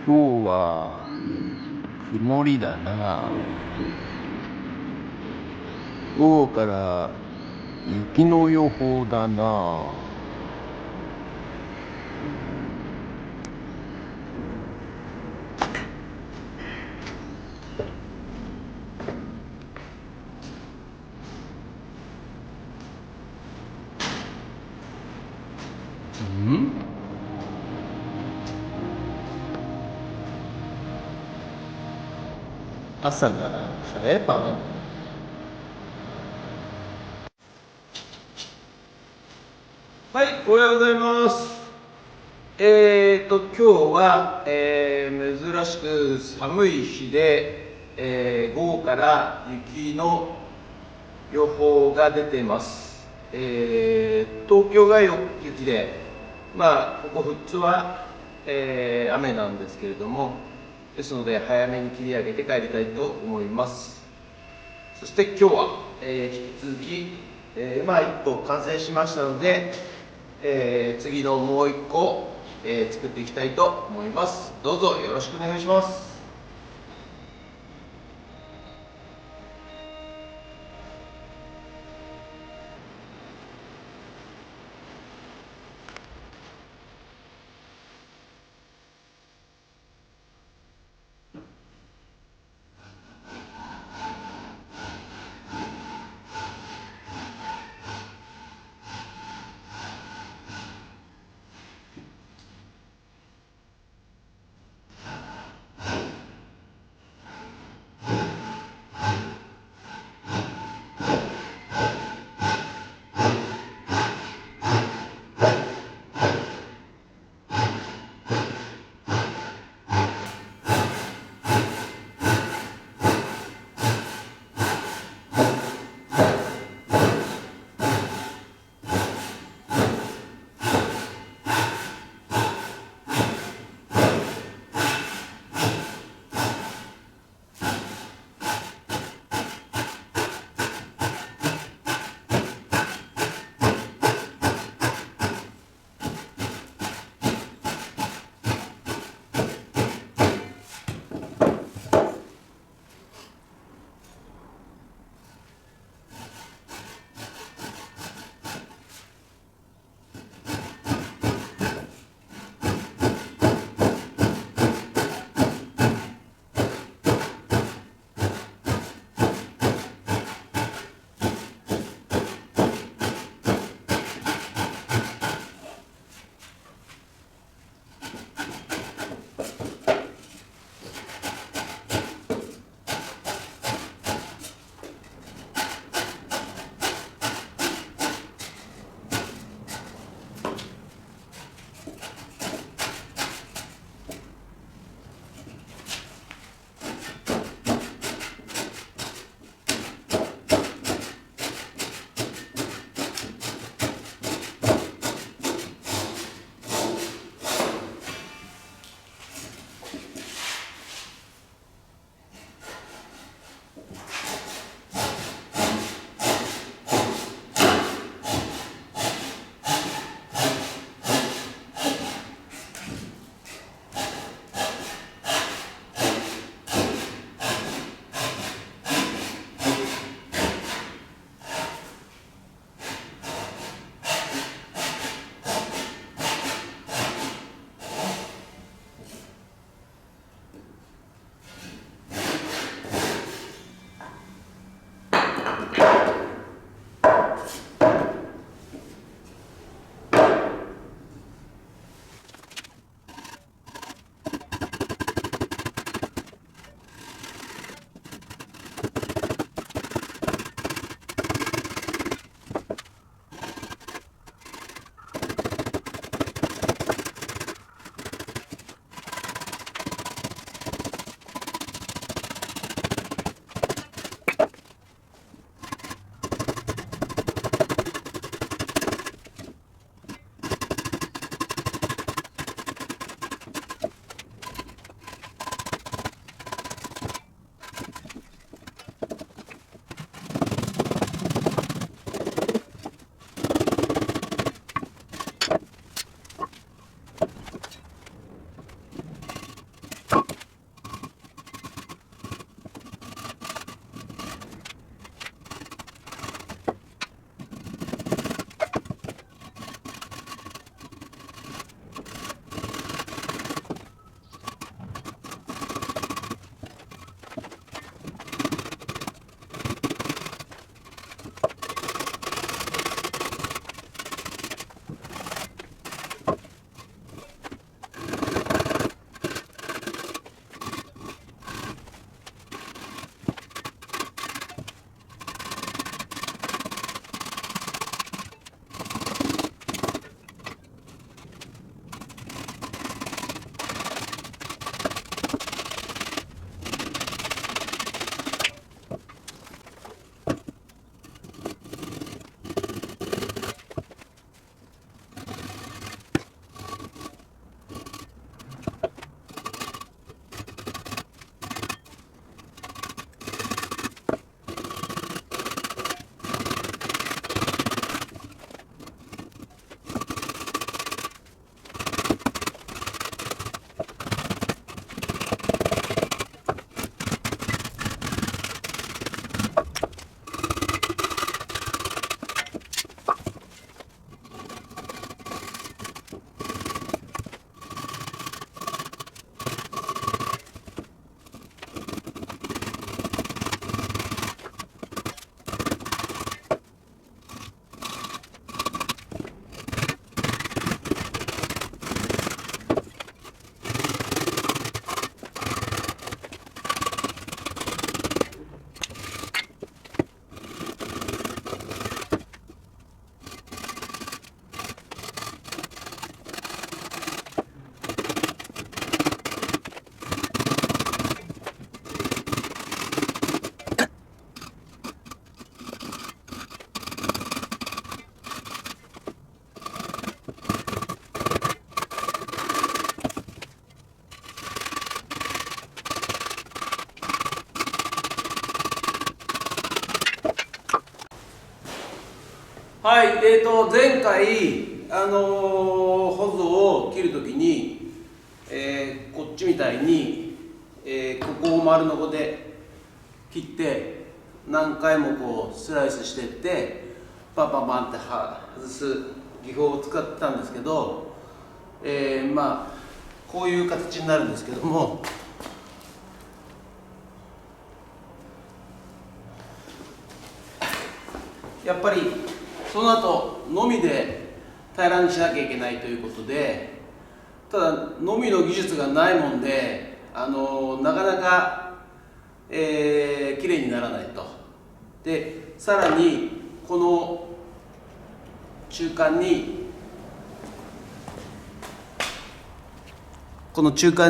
今日は曇りだな。午後から雪の予報だな。朝からカレーパン。はい、おはようございます。今日は、珍しく寒い日で、午後から雪の予報が出てます。東京が雪で、ここ富津は、雨なんですけれども、ですので早めに切り上げて帰りたいと思います。そして今日は、引き続き、1個完成しましたので、次のもう1個、作っていきたいと思います。どうぞよろしくお願いします。はい、前回、ホゾを切るときに、こっちみたいに、ここを丸のこで切って何回もこうスライスしていってパンパンパンって外す技法を使ってたんですけど、まあこういう形になるんですけども、やっぱりその後のみで平らにしなきゃいけないということで、ただのみの技術がないもんでなかなか、きれいにならないと。でさらにこの中間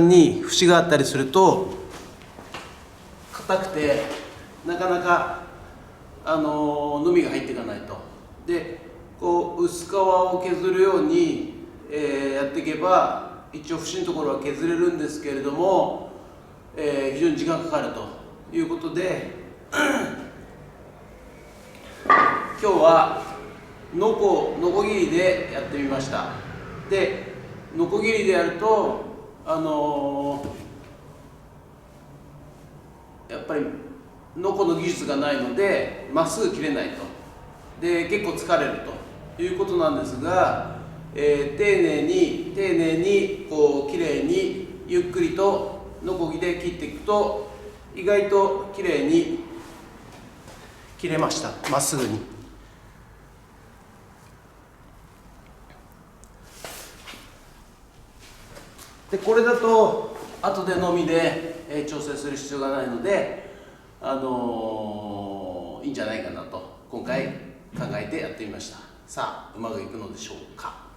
に節があったりすると硬くてなかなかのみが入っていかないと。でこう薄皮を削るように、やっていけば一応節のところは削れるんですけれども、非常に時間かかるということで今日はノコギリでやってみました。でノコギリでやるとやっぱりノコの技術がないのでまっすぐ切れないと。で結構疲れるということなんですが、丁寧にこうきれいにゆっくりとノコギリで切っていくと意外ときれいに切れました。まっすぐに。でこれだと後でのみで、調整する必要がないので、いいんじゃないかなと今回考えてやってみました。さあうまくいくのでしょうか。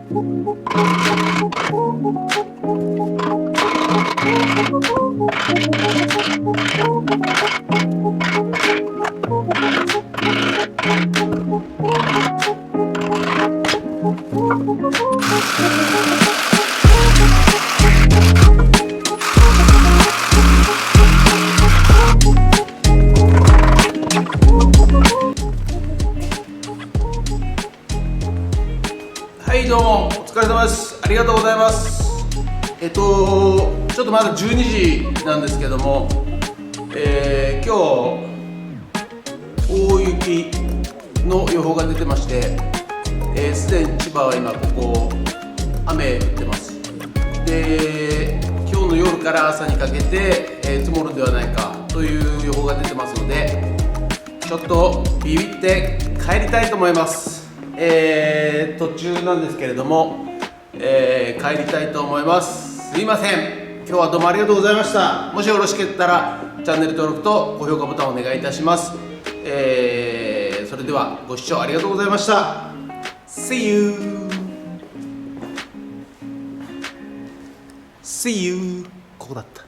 はいどうもお疲れ様です。ありがとうございます。ちょっとまだ12時なんですけども、今日大雪の予報が出てまして、すでに千葉は今ここ雨降ってます。で今日の夜から朝にかけて、積もるんではないかという予報が出てますので、ちょっとビビって帰りたいと思います。途中なんですけれども、帰りたいと思います。すいません。今日はどうもありがとうございました。もしよろしかったらチャンネル登録と高評価ボタンをお願いいたします。それではご視聴ありがとうございました。See you! See you! ここだった。